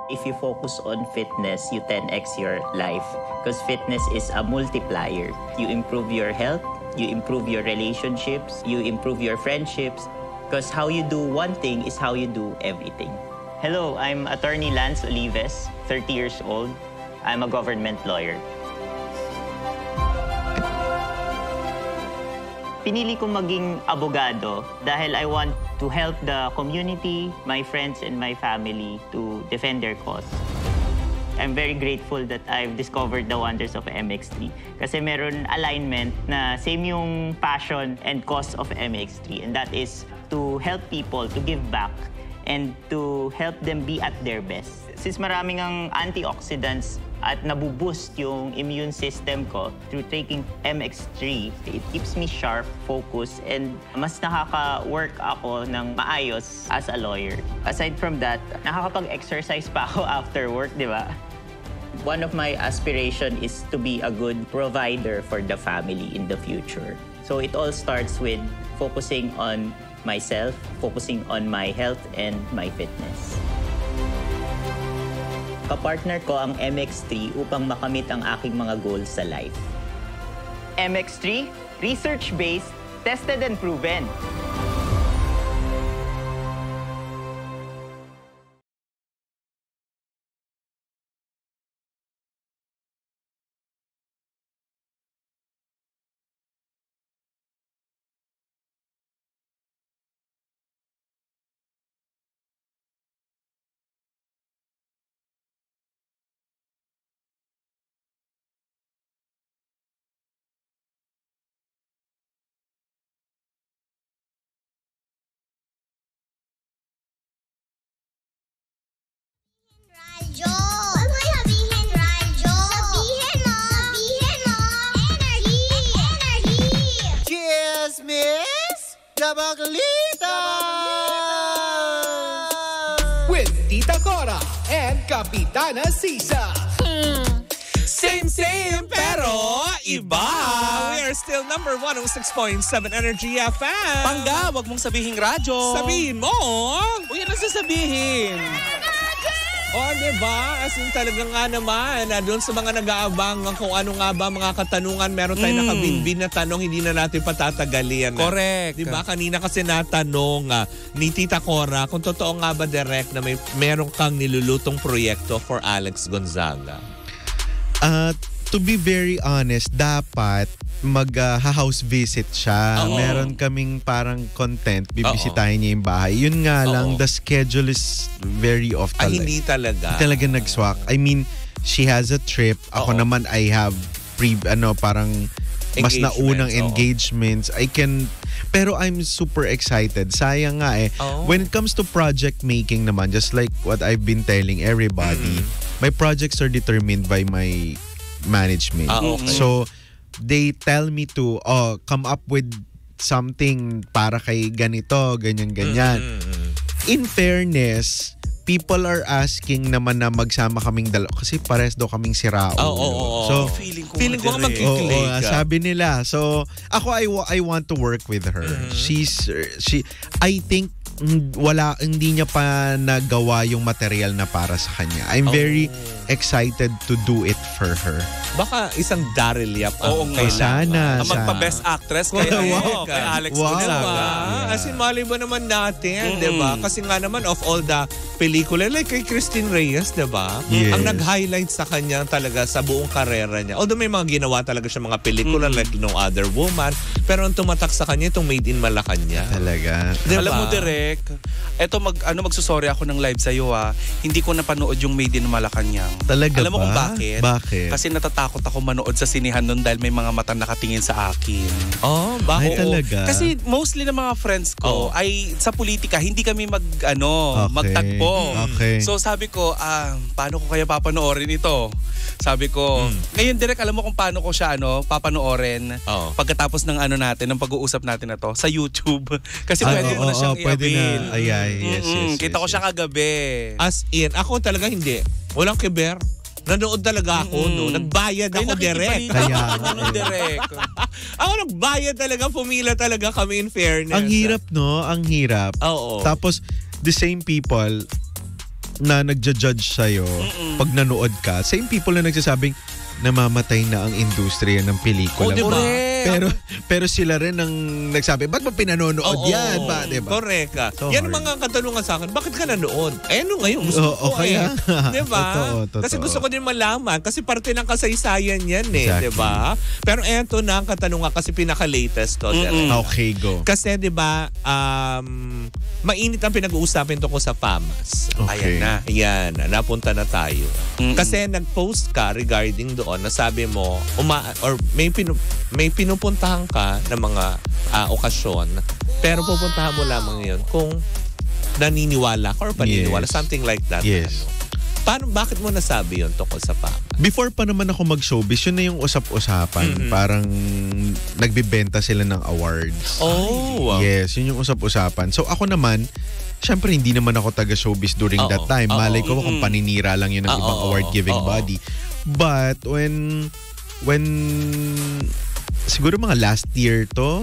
If you focus on fitness, you 10x your life because fitness is a multiplier. You improve your health, you improve your relationships, you improve your friendships because how you do one thing is how you do everything. Hello, I'm Attorney Lance Olives, 30 years old. I'm a government lawyer. Pinili ko maging abogado dahil I want to help the community, my friends, and my family to defend their cause. I'm very grateful that I've discovered the wonders of MX3 kasi meron alignment na same yung passion and cause of MX3, and that is to help people, to give back, and to help them be at their best. Since maraming ang antioxidants at nabuboost yung immune system ko through taking MX3, it keeps me sharp, focused, and mas nakaka-work ako ng maayos as a lawyer. Aside from that, nakakapag-exercise pa ako after work, di ba? One of my aspiration is to be a good provider for the family in the future. So it all starts with focusing on myself, focusing on my health and my fitness. Kapartner ko ang MX3 upang makamit ang aking mga goals sa life. MX3, research-based, tested and proven. With Tita Cora and Kapitana Sisa. Same, pero iba. We are still number 106.7 Energy FM. Pangga, wag mong sabihin radyo. Sabihin mo. Uy, ano sasabihin? Oh, diba? As in talaga nga naman, doon sa mga nag-aabang kung ano nga ba mga katanungan, meron tayong nakabinbin na tanong, hindi na natin patatagalin. Correct. Diba? Kanina kasi natanong ni Tita Cora kung totoo nga ba direct na meron kang nilulutong proyekto for Alex Gonzaga. To be very honest, dapat mag-house visit siya. Meron kaming parang content, bibisitahin niya yung bahay. Yun nga lang, the schedule is very off talaga. Hindi talaga. Talaga nag-swak. I mean, she has a trip. Ako naman, I have parang mas naunang engagements. Pero I'm super excited. Sayang nga When it comes to project making naman, just like what I've been telling everybody, my projects are determined by my management. So, they tell me to come up with something para kay ganito, ganyan. In fairness, people are asking naman na magsama kaming dalawa kasi pares daw kaming sirao. So, feeling ko magkikilig ka. Sabi nila. So, ako I want to work with her. I think hindi niya pa nagawa yung material na para sa kanya. I'm very excited to do it for her. Baka isang Daryl Yap sana. Ang magpa-best actress kay Alex Gonzaga. As in, mali ba naman natin, diba? Kasi nga naman, of all the pelikula, like kay Christine Reyes, diba? Yes. Ang nag-highlight sa kanya talaga sa buong karera niya. Although may mga ginawa talaga siya mga pelikula like No Other Woman, pero ang tumatak sa kanya itong Made in Malacanang. Talaga. Diba? Alam mo, Direk, eto magsusorry ako ng live sa'yo Hindi ko napanood yung Made in Malacanang. Talaga Alam mo kung bakit? Bakit? Kasi natatakot ako manood sa sinihan nun dahil may mga mata nakatingin sa akin. Ay, talaga? Kasi mostly ng mga friends ko ay sa politika, hindi kami magtagpo. Okay. So sabi ko, paano ko kaya papanoorin ito? Sabi ko, ngayon Direk, alam mo kung paano ko siya papanoorin pagkatapos ng ng pag-uusap natin na to sa YouTube. Kasi pwede mo na siyang i-avail. Yes. Kita ko siya kagabi. As in, ako talaga hindi. Walang kiber. Nanood talaga ako, no? Nagbayad ako direct. Direct. Ako nagbayad talaga, pumila talaga kami in fairness. Ang hirap, no? Ang hirap. Oo. Tapos, the same people, na nagja-judge sa'yo pag nanood ka, same people na nagsasabing namamatay na ang industriya ng pelikula. Diba? Pero sila rin ang nagsabi, ba't mo pinanonood yan? Ba, diba? Correct ka. So yan ang hard. mga katanungan sa akin, bakit ka nanood? Ano ngayon? Gusto ko kaya. Diba? Totoo. Kasi gusto ko din malaman. Kasi parte ng kasaysayan yan Exactly. Diba? Pero eto na ang katanungan kasi pinaka-latest to. Okay, go. Kasi diba, mainit ang pinag-uusapin tungkol sa FAMAS. Okay. Ayan na. Ayan, napunta na tayo. Kasi nag-post ka regarding doon na sabi mo, may pinupuntahan ka ng mga okasyon, pero pupuntahan mo lamang yun kung naniniwala ka or paniniwala, Yes. something like that. Yes. Bakit mo nasabi yun tungkol sa FAMAS? Before pa naman ako mag-showbiz, yun na yung usap-usapan. Parang nagbibenta sila ng awards. Oh! Yes, yun yung usap-usapan. So ako naman, syempre hindi naman ako taga-showbiz during that time. Malay ko kung paninira lang yun ng ibang award-giving body. But when siguro mga last year to,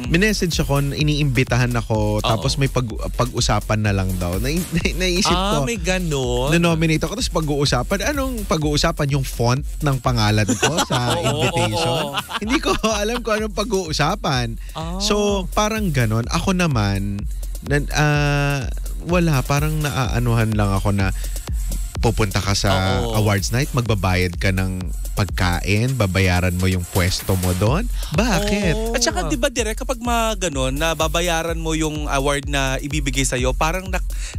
minessage ako, iniimbitahan ako, tapos may pag-usapan na lang daw. Naisip ko, may ganon. na-nominate ako, tapos pag-uusapan. Anong pag-uusapan? Yung font ng pangalan ko sa invitation? Hindi ko alam kung anong pag-uusapan. So, parang ganon. Ako naman, wala, parang naaanuhan lang ako na pupunta ka sa awards night, magbabayad ka ng pagkain, babayaran mo yung pwesto mo doon. Bakit? At saka di ba direct kapag mga ganon na babayaran mo yung award na ibibigay sa'yo, parang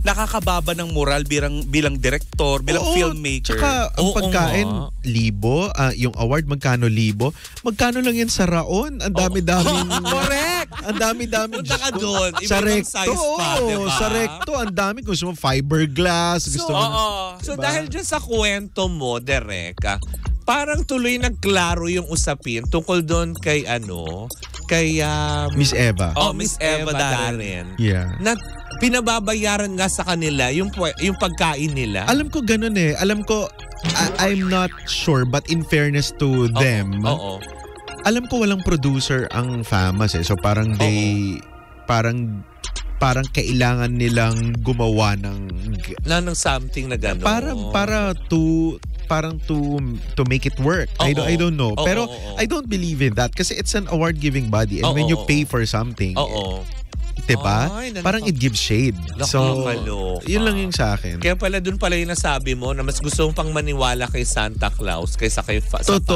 nakakababa ng moral bilang director, bilang filmmaker. Tsaka ang pagkain, libo. Yung award, magkano libo? Magkano lang yan sa Raon? Ang dami-daming... Correct! Ang dami-daming... Punta ka doon. Sa Ibang recto. size pa, diba? Sa recto, ang dami. Gusto mo fiberglass. Gusto mo... So Diba? dahil dyan sa kwento mo, Derek, parang tuloy nagklaro yung usapin tungkol doon kay Miss Eva. Miss Eva Darren. Yeah. Na pinababayaran nga sa kanila yung pagkain nila. Alam ko ganun eh. Alam ko, I'm not sure, but in fairness to them, alam ko walang producer ang FAMAS eh. So parang parang kailangan nilang gumawa ng something na gano'n. Parang to make it work. I don't know. Pero I don't believe in that kasi it's an award-giving body and when you pay for something, diba? Parang it gives shade. So, yun lang yung sa akin. Kaya pala dun pala yung nasabi mo na mas gusto mong pang maniwala kay Santa Claus kaysa kay sa FAMAS.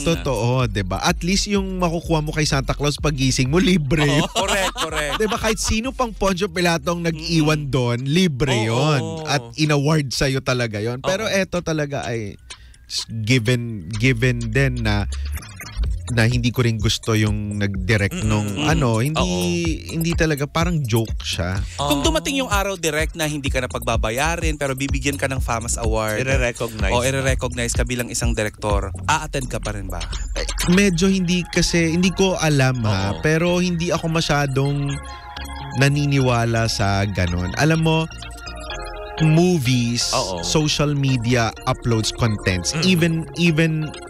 Totoo, diba? At least yung makukuha mo kay Santa Claus pagising mo, libre yun. Correct. Diba? Kahit sino pang Poncio Pilato ang nag-iwan doon, libre yun. At in-award sa'yo talaga yun. Pero eto talaga ay given din na hindi ko rin gusto yung nag-direct nung hindi talaga, parang joke siya. Kung dumating yung araw direct na hindi ka na pagbabayarin pero bibigyan ka ng FAMAS Award, i-recognize ka bilang isang direktor, a-attend ka pa rin ba? Medyo hindi ko alam pero hindi ako masyadong naniniwala sa ganon. Alam mo, movies, social media uploads contents, even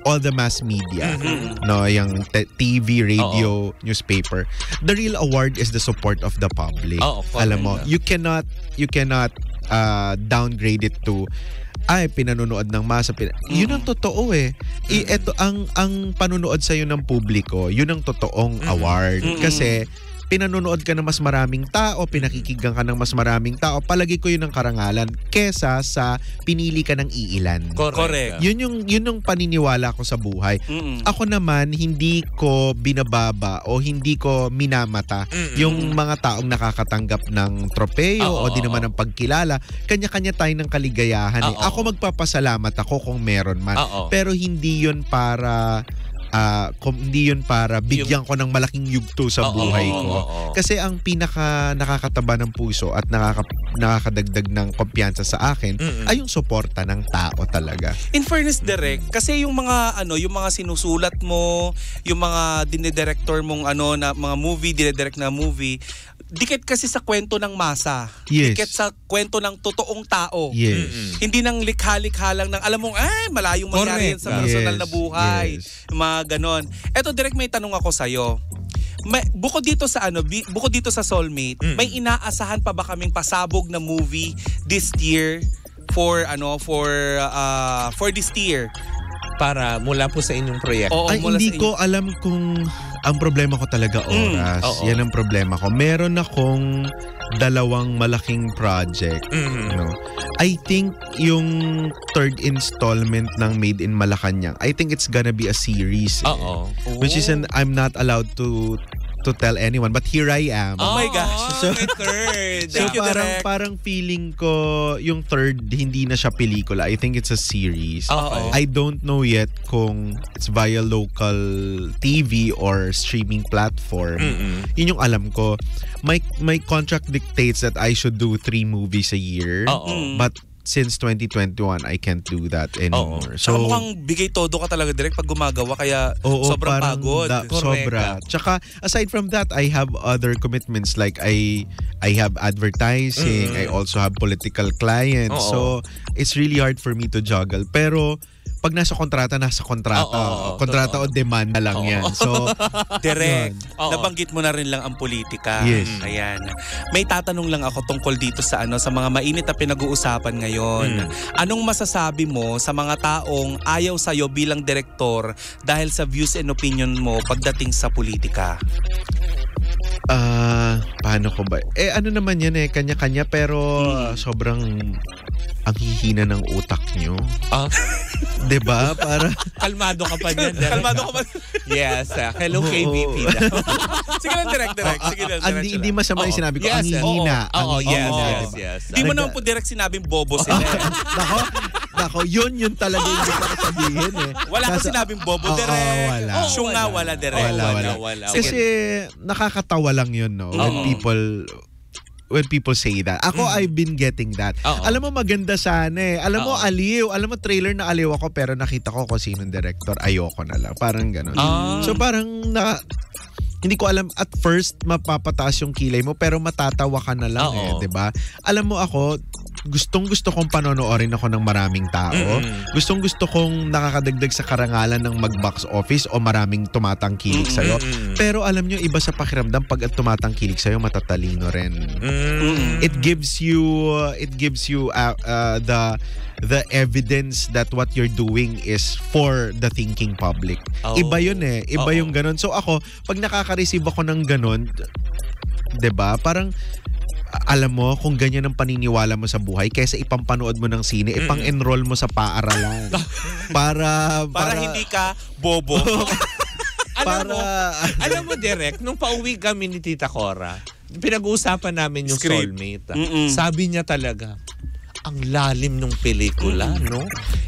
all the mass media, no, yung TV, radio, newspaper. The real award is the support of the public. Alam mo, you cannot downgrade it to pinanonood ng masa. Yun ang totoo eh. Ito ang panunood sa'yo ng publiko, yun ang totoong award. Kasi pinanonood ka ng mas maraming tao, pinakikinggan ka ng mas maraming tao, palagi ko yun ang karangalan kesa sa pinili ka ng iilan. Correct. Yun yung paniniwala ko sa buhay. Ako naman, hindi ko binababa o hindi ko minamata yung mga taong nakakatanggap ng tropeyo o di naman ng pagkilala. Kanya-kanya tayo ng kaligayahan. Ako magpapasalamat ako kung meron man. Pero hindi yun para bigyan ko ng malaking yugto sa buhay ko. Kasi ang pinaka nakakataba ng puso at nakakadagdag ng kumpiyansa sa akin ay yung suporta ng tao talaga. In fairness, Derek, kasi yung mga sinusulat mo, yung mga dinidirector mong na mga movie, dinidirect na movie, dikit kasi sa kwento ng masa. Yes. Dikit sa kwento ng totoong tao. Yes. Hindi nang likha-likha lang ng alam mong malayong mangyari yan sa personal na buhay. Yes. Mga ganon. Eto, direct, may tanong ako sa'yo. Bukod dito sa Soulmate, may inaasahan pa ba kaming pasabog na movie this year for this year. Para mula po sa inyong proyekto. Oo, Ay, mula hindi sa ko alam kung ang problema ko talaga oras. oo. Yan ang problema ko. Meron akong 2 malaking project. No? I think yung 3rd installment ng Made in Malacanang, I think it's gonna be a series. Oo. Which is I'm not allowed to tell anyone, but here I am. Oh my gosh. So, may third. Thank you, Direk. parang feeling ko yung 3rd hindi na siya pelikula. I think it's a series. Okay. I don't know yet kung it's via local TV or streaming platform. Yun yung alam ko. My contract dictates that I should do 3 movies a year. But since 2021, I can't do that anymore. So, mukhang bigay todo ka talaga direct pag gumagawa, kaya sobrang pagod. Sobra. Tsaka, aside from that, I have other commitments like I have advertising, I also have political clients. So, it's really hard for me to juggle. Pero, pag nasa kontrata, kontrata o demand na lang yan. So, direct, nabanggit mo na rin lang ang politika. Yes. Ayan. May tatanong lang ako tungkol dito sa sa mga mainit na pinag-uusapan ngayon. Anong masasabi mo sa mga taong ayaw sa'yo bilang direktor dahil sa views and opinion mo pagdating sa politika? Paano ko ba? Ano naman yan kanya-kanya, pero sobrang ang hihina ng utak nyo. Diba? Para Kalmado ka pa dyan. Kalmado ka pa. Yes. Hello, KBP. Sige lang, direct. Sige lang, direct. Hindi masama yung sinabi ko. Yes, ang hihina. Yes. Di mo naman po direct sinabing bobo sila. Nako, yun talaga yung gusto ko sabihin Wala ka sinabing bobo, direct. Wala. Siyong nga, wala, direct. Wala. Kasi nakakatawa lang yun, no? When people say that. Ako, I've been getting that. Alam mo, maganda sana Alam mo, aliw. Alam mo, trailer na aliw ako, pero nakita ko kung sinong director. Ayoko na lang. Parang ganun. So parang hindi ko alam, at first mapapataas yung kilay mo, pero matatawa ka na lang 'di ba? Alam mo, ako gustong-gusto kong panonoorin ako ng maraming tao. Gustong-gusto kong nakakadagdag sa karangalan ng mag-box office o maraming tumatangkilik sa'yo. Pero alam nyo, iba sa pakiramdam pag tumatangkilik sa'yo, matatalino rin. It gives you the evidence that what you're doing is for the thinking public. Iba yun Iba yung ganun. So ako, pag nakaka-receive ako ng ganun, 'di ba? Parang alam mo, kung ganyan ang paniniwala mo sa buhay, kaysa ipampanood mo ng sine, ipang-enroll mo sa paaralan. para hindi ka bobo. Alam mo, Direk, nung pauwi kami ni Tita Cora, pinag-uusapan namin yung Soulmate. Sabi niya talaga, ang lalim ng pelikula, no?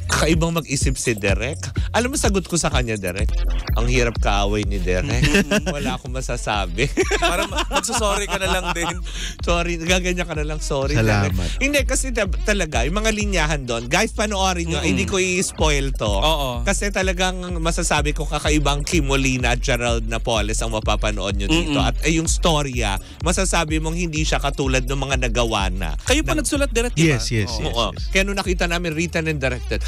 Kakaibang mag-isip si Derek. Alam mo, sagot ko sa kanya, Derek, ang hirap kaaway ni Derek. Wala akong masasabi. Para magsusorry ka na lang din. Sorry, gaganyan ka na lang. Sorry, Salamat. Derek. Hindi, kasi talaga, yung mga linyahan doon, guys, panoorin nyo, hindi ko i-spoil to. Kasi talagang masasabi ko, kakaibang Kim Molina at Gerald Napoles ang mapapanood nyo dito. At yung storya, masasabi mong hindi siya katulad ng mga nagawa na. Kayo pa nagsulat, Derek, diba? Yes. Kaya nung nakita namin written and directed,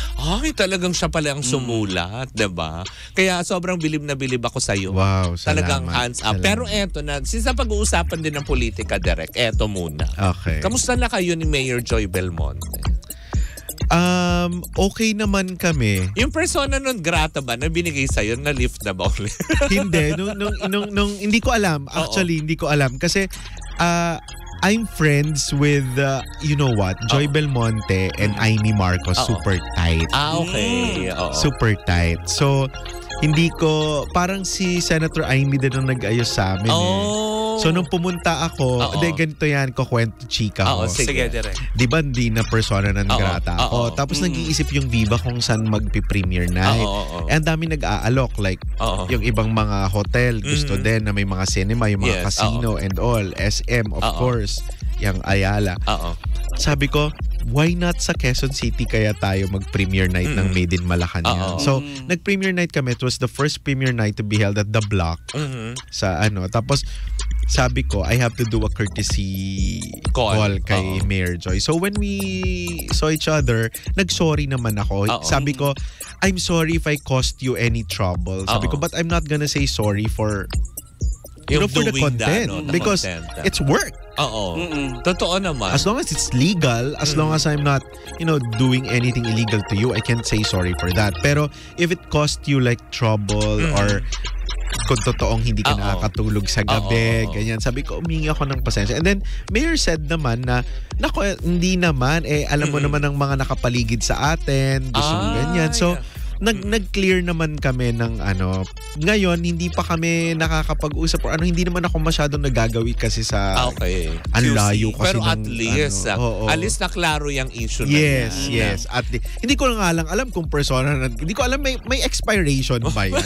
talagang siya pala ang sumulat, diba? Kaya sobrang bilib na bilib ako sa'yo. Wow, salamat. Talagang hands up. Salamat. Pero eto na, since pag-uusapan din ng politika, Derek, eto muna. Okay. Kamusta na kayo ni Mayor Joy Belmonte? Okay naman kami. Yung persona non grata ba na binigay sa'yo, na lift na ba ulit? Hindi. Nung hindi ko alam. Actually, hindi ko alam. Kasi, I'm friends with, you know what, Joy Belmonte and Amy Marcos. Super tight. Okay. Super tight. So, hindi ko, parang si Senator Amy din ang nag-ayos sa amin So, nung pumunta ako, ganito yan, kukwento chika ko. Sige, Derek. Di ba, hindi na persona non grata ako. Tapos nag-iisip yung Viva kung saan magpi-premiere night. And dami nag-aalok. Like, yung ibang mga hotel, gusto din na may mga cinema, yung mga casino and all. SM, of course. Yung Ayala. Sabi ko, why not sa Quezon City kaya tayo mag-premiere night ng Made in Malacanang? So, nag-premiere night kami. It was the first premiere night to be held at The Block. Sa Tapos, sabi ko, I have to do a courtesy call kay Mayor Joy. So when we saw each other, nag-sorry naman ako. Sabi ko, I'm sorry if I caused you any trouble. Sabi ko, but I'm not gonna say sorry for for the content. Because it's work. Oo. Totoo naman. As long as it's legal, as long as I'm not, doing anything illegal to you, I can't say sorry for that. Pero if it cost you like trouble or kung totoong hindi ka nakakatulog sa gabi, ganyan. Sabi ko, umingi ako ng pasensya. And then, Mayor said naman na, hindi naman, alam mo naman ng mga nakapaligid sa atin, gusto ganyan. So, nag-clear naman kami ng ngayon hindi pa kami nakakapag-usap or hindi naman ako masyadong nagagawi kasi sa ang layo kasi pero at least at least naklaro yung issue na yes at least hindi ko nga lang alam kung persona hindi ko alam may expiration ba yan.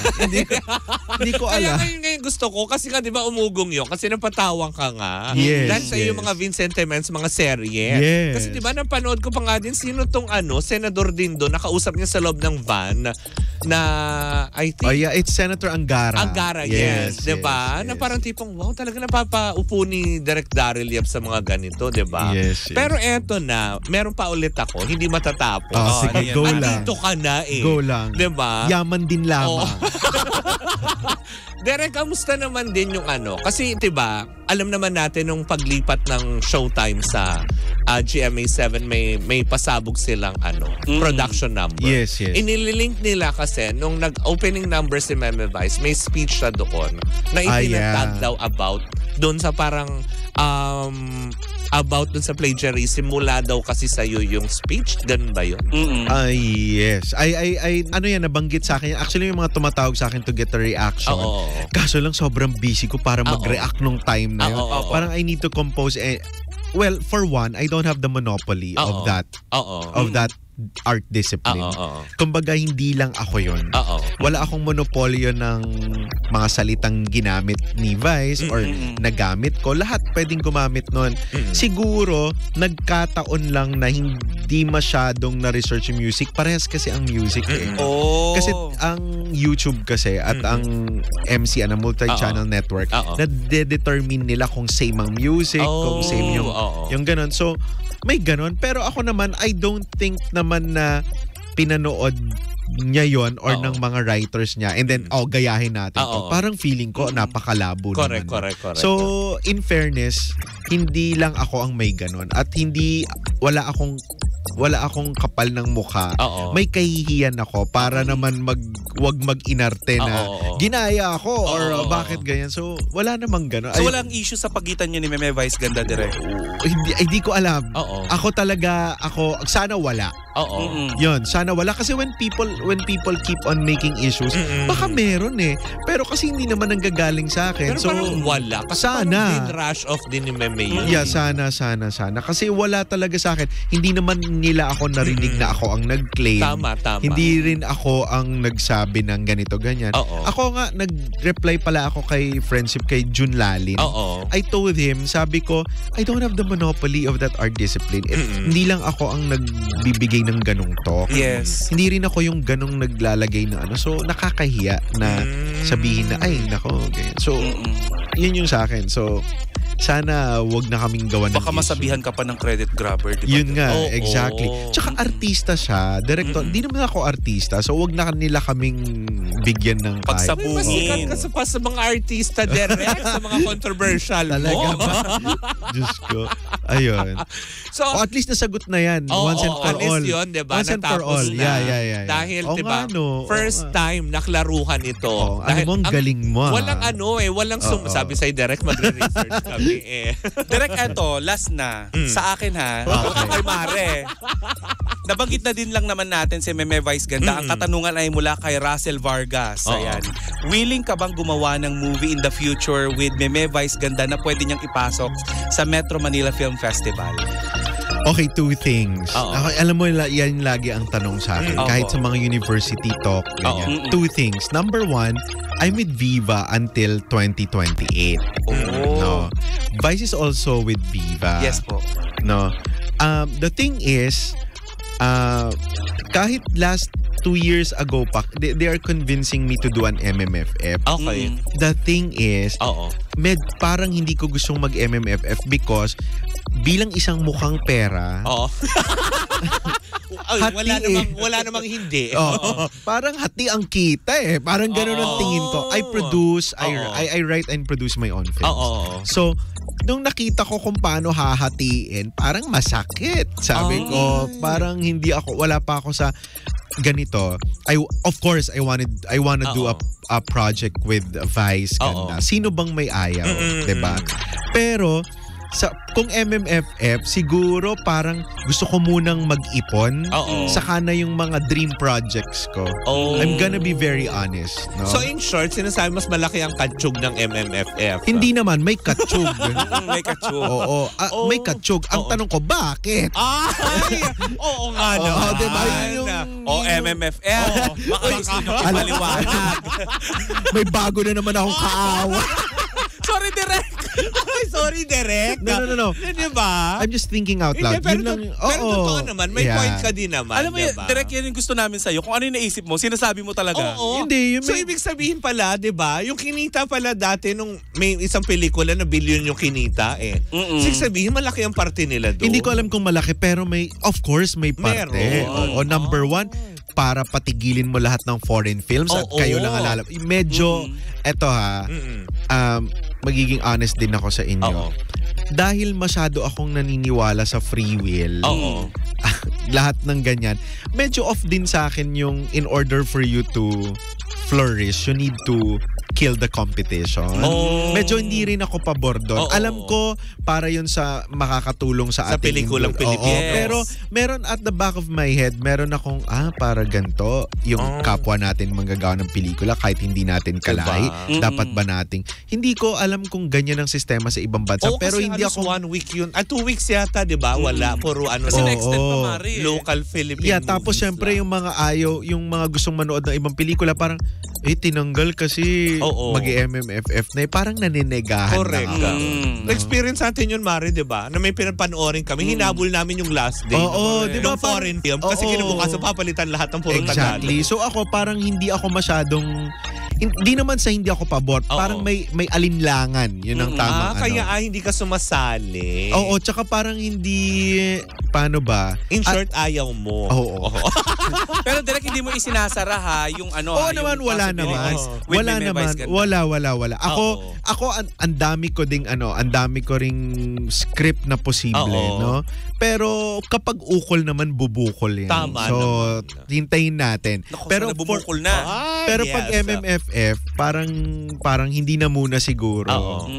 hindi ko alam. Kaya ngayon gusto ko kasi nga 'di ba umugong yun kasi napatawang ka nga dahil sa yung mga Vincent Temens mga serye kasi 'di ba napanood ko pa nga din sino tong senador din doon nakausap niya sa loob ng van na I think it's Senator Angara. Yes, 'di ba? Na parang tipong wow, talaga napapaupo ni Direk Daryl Yap sa mga ganito, 'di ba? Yes. Pero eto na, meron pa ulit ako, hindi matatapos. Sige, go lang. Dito ka na Go lang. 'Di ba? Yaman din lamang. Derek, kamusta naman din yung Kasi 'di ba, alam naman natin nung paglipat ng Showtime sa GMA7 may pasabog silang production number. Yes. Inililink nila kasi nung nag-opening number si Meme Vice, may speech siya doon na itinatag daw about doon sa parang about dun sa plagiarism mula daw kasi sa'yo yung speech. Ganun ba yun? Yes. Yan, nabanggit sa akin. Actually, yung mga tumatawag sa akin to get a reaction. Kaso lang sobrang busy ko para mag-react nung time na yun. Parang I need to compose. Well, for one, I don't have the monopoly of that. Of that art discipline. Kumbaga, hindi lang ako yun. Wala akong monopolyo ng mga salitang ginamit ni Vice or nagamit ko. Lahat pwedeng gumamit nun. Siguro, nagkataon lang na hindi masyadong na-research yung music. Parehas kasi ang music Kasi ang YouTube kasi at ang MC, multi-channel network, na-determine nila kung same ang music, kung same yung ganun. So, may ganun. Pero ako naman, I don't think naman na pinanood niya yon or ng mga writers niya and then gayahin natin to. Parang feeling ko napakalabo naman. Correct. So in fairness, hindi lang ako ang may ganun at wala akong kapal ng mukha. May kahihiyan ako para naman wag mag-inarte na ginaya ako or bakit ganyan. So wala namang ganun. So walang issue sa pagitan niyo ni Meme Vice Ganda direct. Hindi ko alam. Ako sana wala. Yun, sana wala kasi when people keep on making issues, baka meron pero kasi hindi naman nanggagaling sa akin. Pero so parang wala. Kasi sana din rush off din ni Meme yun. Yeah, sana. Kasi wala talaga sa akin. Hindi naman nila ako narinig na ako ang nag-claim. Tama. Hindi rin ako ang nagsabi ng ganito, ganyan. Ako nga, nag-reply pala ako kay friendship kay Jun Lalin. I told him, sabi ko, I don't have the monopoly of that art discipline. Hindi lang ako ang nagbibigay ng ganong talk. Yes. Hindi rin ako yung ganong naglalagay na So, nakakahiya na sabihin na, ay, nako, ganyan. So, yun yung sa akin. So, sana wag na kaming gawan ng baka masabihan ka pa ng credit grabber, diba? Yun nga, exactly. Tsaka artista siya, director. Hindi naman ako artista, so wag na nila kaming bigyan ng pagsabungin. Masikat ka sa mga artista, direct, sa mga controversial mo. Talaga ba? Diyos ko. Ayun. So, at least nasagot na yan. Once and for all. At least yun, diba? Once and for all. Yeah. Dahil, diba, first time naklaruhan ito. Dahil, ang galing mo. Walang sabi sa'yo, direct, magre-research kami. Direct, eto, last na. Sa akin ha. Kay Mare. Nabanggit na din lang naman natin si Meme Vice Ganda. Ang katanungan ay mula kay Russell Vargas. Ayan. Willing ka bang gumawa ng movie in the future with Meme Vice Ganda na pwede niyang ipasok sa Metro Manila Film Festival? Okay, two things. Alam mo, yan lagi ang tanong sa akin. Kahit sa mga university talk, ganyan. Two things. Number one, I'm with Viva until 2028. No. Vice is also with Viva. Yes po. No. The thing is, kahit last 2 years ago pa, they are convincing me to do an MMFF. Okay. The thing is, parang hindi ko gustong mag-MMFF because bilang isang mukhang pera, wala namang hindi. Parang hati ang kita Parang ganun ang tingin ko. I produce, I write and produce my own films. So, nung nakita ko kung paano hahatiin, parang masakit. Sabi ko, parang wala pa ako sa ganito. Of course, I wanna do a project with Vice. Ganda. Sino bang may ayaw? Diba? Pero, kung MMFF, siguro parang gusto ko munang mag-ipon. Saka na yung mga dream projects ko. I'm gonna be very honest. No? So in short, sinasabi mas malaki ang katsyog ng MMFF. Hindi naman, may katsyog. May katsyog. Oo. May katsyog. Ang tanong ko, bakit? Ay! Oo nga naman. Diba? MMFF. Baka gusto nyo ipaliwanag. May bago na naman akong kaawa. Sorry, Direk. Ay, sorry, Direk. No. Diba? I'm just thinking out loud. Pero totoo naman. May point ka din naman. Alam mo, diba? Direk, yan yung gusto namin sa'yo. Kung ano yung naisip mo, sinasabi mo talaga. Hindi. So, ibig sabihin pala, diba? Yung kinita pala dati nung may isang pelikula na billion yung kinita Ibig sabihin, malaki ang parte nila doon. Hindi ko alam kung malaki, pero of course, may parte. Number one, para patigilin mo lahat ng foreign films at kayo lang alala. Medyo, eto magiging honest din ako sa inyo. Dahil masyado akong naniniwala sa free will. Lahat ng ganyan. Medyo off din sa akin yung in order for you to flourish, you need to kill the competition. Medyo hindi rin ako pabor doon. Alam ko para yun sa makakatulong sa ating pelikulang Pilipinas. Pero meron at the back of my head, meron akong para ganito yung kapwa natin manggagawa ng pelikula kahit hindi natin kalay. Dapat ba nating hindi ko alam kung ganyan ang sistema sa ibang bansa. Pero hindi ako 1 week yun. 2 weeks yata, 'di ba? Wala puro kasi na-extend pa mari. Local Philippine movies. Tapos syempre yung mga yung mga gustong manood ng ibang pelikula parang tinanggal kasi mag-MMFF na parang naninegahan. Correct. Na-experience natin yun, Mari, di ba? Na may pinapanoodin kami, hinabol namin yung last day. Di ba? Foreign film. Kasi kinabukasan papalitan lahat ng puro Tagalog. Exactly. So ako parang hindi ako masyadong hindi naman sa hindi ako pabor. Parang may alinlangan. Yun ang tamang kaya hindi ka sumasali. Tsaka parang hindi, paano ba? In short, ayaw mo. Pero direct hindi mo isinasara yung naman, wala naman. Wala. Ako ang dami ko ding ang dami ko ring script na posible, no? Pero kapag ukol naman, bubukol yan. Tama so, naman. Hintayin natin. Pero bubukol na. Pero pag MMFF, parang hindi na muna siguro.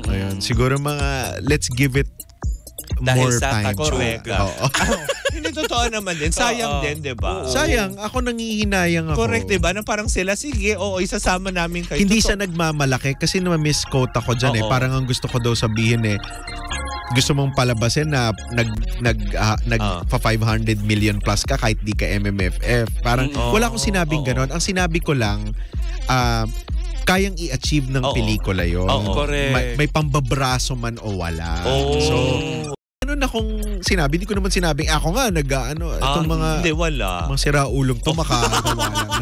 Ayun, siguro let's give it more time. Correct. Hindi totoo naman din. Sayang din, di ba? Sayang. Ako nangihinayang ako. Correct, di ba? Na parang sila, sige, isasama namin kayo. Hindi siya nagmamalaki kasi na-misquote ako dyan Parang ang gusto ko daw sabihin gusto mong palabasin na pa 500 million plus ka kahit di ka MMFF. Parang wala akong sinabing ganon. Ang sinabi ko lang, kayang i-achieve ng pelikula yun. May pambabraso man o wala. So, ano na kung sinabi? Hindi ko naman sinabing ako nga itong mga hindi, wala. Mga siraulong to makakagawa lang.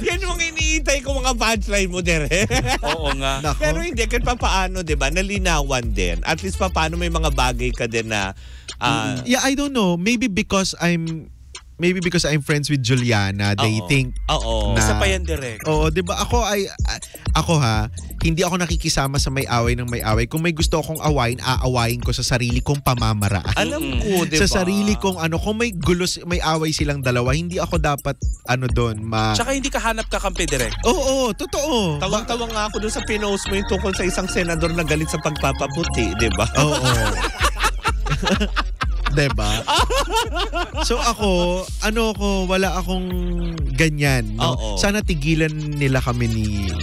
Yan yung iniintay ko mga punchline mo, Dere. Oo nga. Pero hindi, kahit papaano, diba, nalinawan din. At least papaano may mga bagay ka din na I don't know. Maybe because I'm friends with Juliana, they think na isa pa yan, direct. Di ba? Ako hindi ako nakikisama sa may away ng may away. Kung may gusto akong awayin, aawayin ko sa sarili kong pamamaraan. Alam ko, di ba? Sa sarili kong kung may may away silang dalawa, hindi ako dapat doon Tsaka hindi ka hanap kakampi, direct. Oo, totoo. Tawang-tawa nga ako doon sa pinost mo yung tungkol sa isang senador na galit sa pagpapaputi, di ba? Oo. Diba? So ako, wala akong ganyan. No? Sana tigilan nila kami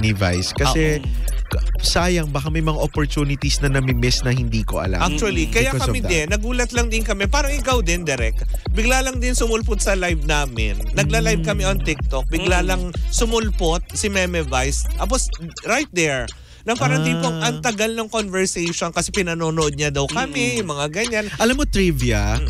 ni Vice. Kasi sayang, baka may mga opportunities na nami-miss na hindi ko alam. Actually, kaya kami din, nagulat lang din kami. Parang ikaw din, Derek. Bigla lang din sumulpot sa live namin. Nagla-live kami on TikTok. Bigla lang sumulpot si Meme Vice. Tapos, right there, na parang tipong ang tagal ng conversation kasi pinanonood niya daw kami, mga ganyan. Alam mo, trivia,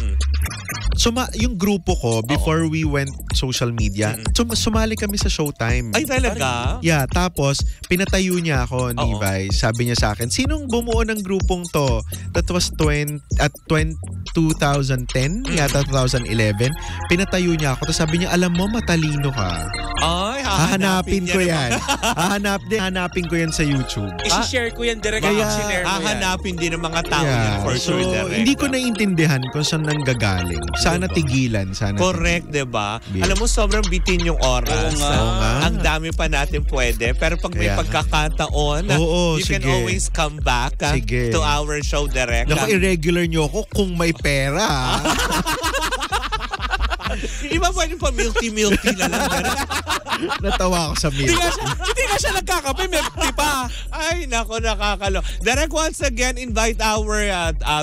so yung grupo ko, before we went social media. Sumali kami sa Showtime. Ay, talaga? Yeah, tapos pinatayo niya ako ni Vice. Sabi niya sa akin, sinong bumuo ng grupong to? That was 2010 yata 2011. Pinatayo niya ako. Tapos sabi niya, alam mo, matalino ka. Ay, hahanapin ko yan. Hahanapin ko yan sa YouTube. I-share ko yan direct. Kaya, hahanapin din ng mga tao yan for sure. So, hindi ko naiintindihan kung saan nanggagaling. Sana tigilan. Sana correct, diba? Alam mo, sobrang bitin yung oras. Oo nga. Ang dami pa natin pwede. Pero pag may pagkakataon, you can always come back to our show direct. Naku, irregular nyo ako kung may pera. Hindi ba pwede pa milky na lang? Natawa ako sa milk. Hindi nga siya nagkakape, milky pa. Ay, nako, nakakalo. Direct, once again, invite our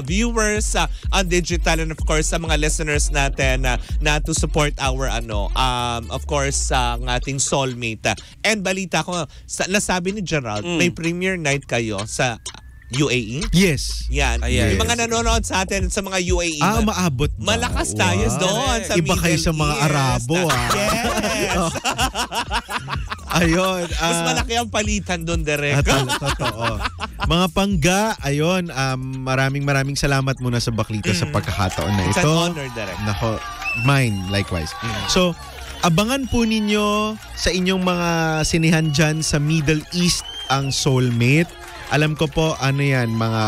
viewers on digital and of course sa mga listeners natin na to support our of course ang ating soulmate. And balita ko, nasabi ni Gerald, may premiere night kayo sa UAE? Yes. Yan. Yes. Yung mga nanonood sa atin sa mga UAE. Maabot na. Malakas tayo doon sa Iba kayo sa mga Arabo. Yes. Ayun. Mas malaki ang palitan doon, direct. Totoo. Mga pangga, ayun, maraming salamat muna sa Baklita sa pagkakataon na ito. It's an honor, direct. Nako, mine, likewise. So, abangan po ninyo sa inyong mga sinihan dyan sa Middle East ang Soulmate. Alam ko po, mga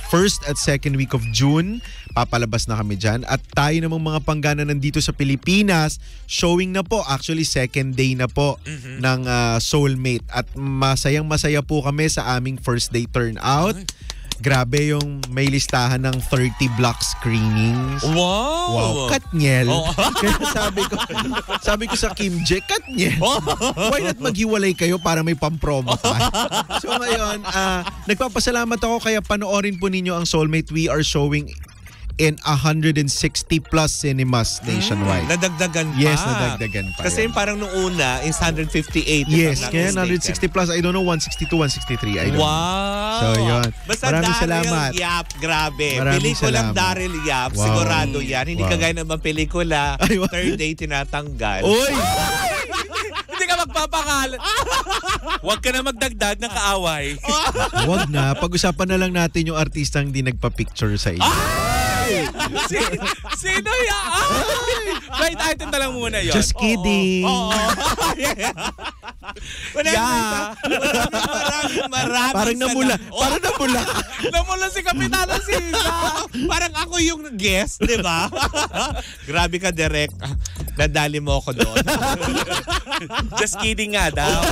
first at second week of June, papalabas na kami dyan. At tayo namang mga panggana nandito sa Pilipinas, showing na po, actually second day na po ng Soulmate. At masayang-masaya po kami sa aming first day turnout. Grabe yung may listahan ng 30 block screenings. Wow! Katniel. Kaya sabi ko sa Kim J, Katniel, why not maghiwalay kayo para may pampromo pa? So ngayon, nagpapasalamat ako kaya panoorin po ninyo ang Soulmate. We are showing in 160 plus cinemas nationwide. Nadagdagan pa. Yes, nadagdagan pa. Kasi parang nung una is 158. Yes, kaya 160 plus. I don't know, 162, 163. I don't know. Wow! So, yun. Basta Maraming Daryl salamat. Yap, grabe. Maraming Pelikulang salamat. Daryl Yap, Wow. sigurado yan. Hindi kagaya naman pelikula, third day tinatanggal. Uy! Hindi ka magpapangalan. Huwag ka na magdagdag ng kaaway. Wag na. Pag-usapan na lang natin yung artistang hindi nagpa-picture sa inyo. Sino yan? Right item na lang muna yun. Just kidding. Maraming Parang namula. Parang namula. Namula si Kapitana Sisa. Parang ako yung guest, di ba? Grabe ka, Direk. Nadali mo ako doon. Just kidding nga daw.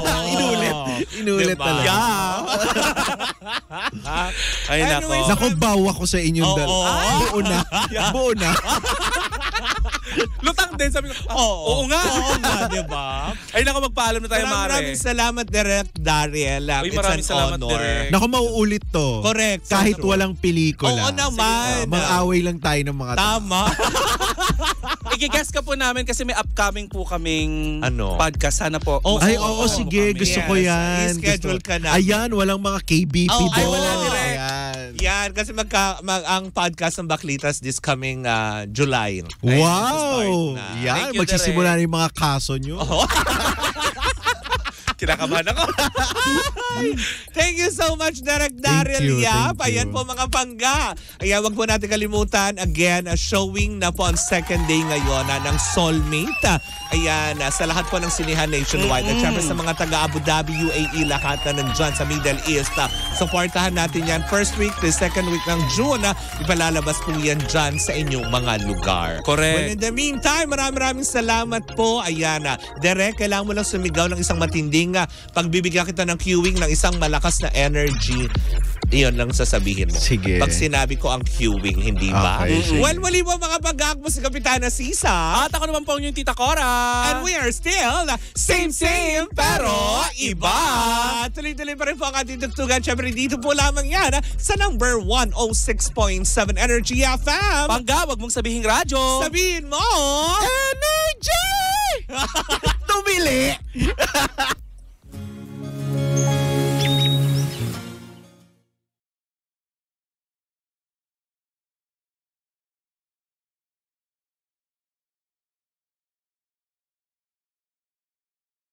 Inulit Diba? talaga. Ay, nako. Anyways, Naku, bawa ko sa inyong buo na. Buo na. Lutang din, sabi ko. Oo nga. Oo nga, di ba? Ay, nako, magpaalam na tayo, Mare. Maraming salamat, Direk Dariel. Uy, It's maraming an salamat, honor. Direk. Naku, mauulit to. Correct. Kahit So true. walang pelikula. Oo naman. Mag-away lang tayo ng mga tao. Tama. I-guess ka po namin kasi may upcoming po kaming podcast. Sana po. Ay, oo, sige. kami. Gusto ko yan. I-schedule ka na. Ayan, walang mga KBP Oh, ay, doon. wala, Direk. Ayan. Yan, kasi ang podcast ng Baklitas this coming July. Wow! na. Yan, Thank you, magsisimula na yung mga kaso nyo. Kinakabahan ako. Thank you so much, Direk Daryl Yap. thank you. Ayan po mga pangga. Ayan, wag po natin kalimutan. Again, showing na po ang second day ngayon ng Soulmate. Ayan, sa lahat po ng sinihan nationwide. At syempre sa mga taga Abu Dhabi, UAE, lahat na nandyan sa Middle East. Supportahan natin yan. First week to second week ng June. Ipalalabas po yan dyan sa inyong mga lugar. Correct. Well, in the meantime, maraming salamat po. Ayan, Direk, kailangan mo lang sumigaw ng isang matinding pagbibigyan kita ng queuing ng isang malakas na energy. Iyon lang sasabihin mo. Sige. Pag sinabi ko ang queuing, hindi ba? Okay, sige. Well, muli mo mga pag-aakbo si Kapitana Sisa. At ako naman po yung Tita Cora. And we are still same pero iba. Tuloy-tuloy pa rin po ang ating tugtugan. Siyempre dito po lamang yan sa number 106.7 Energy FM. Pangga, wag mong sabihin radyo. Sabihin mo, Energy! Tumili!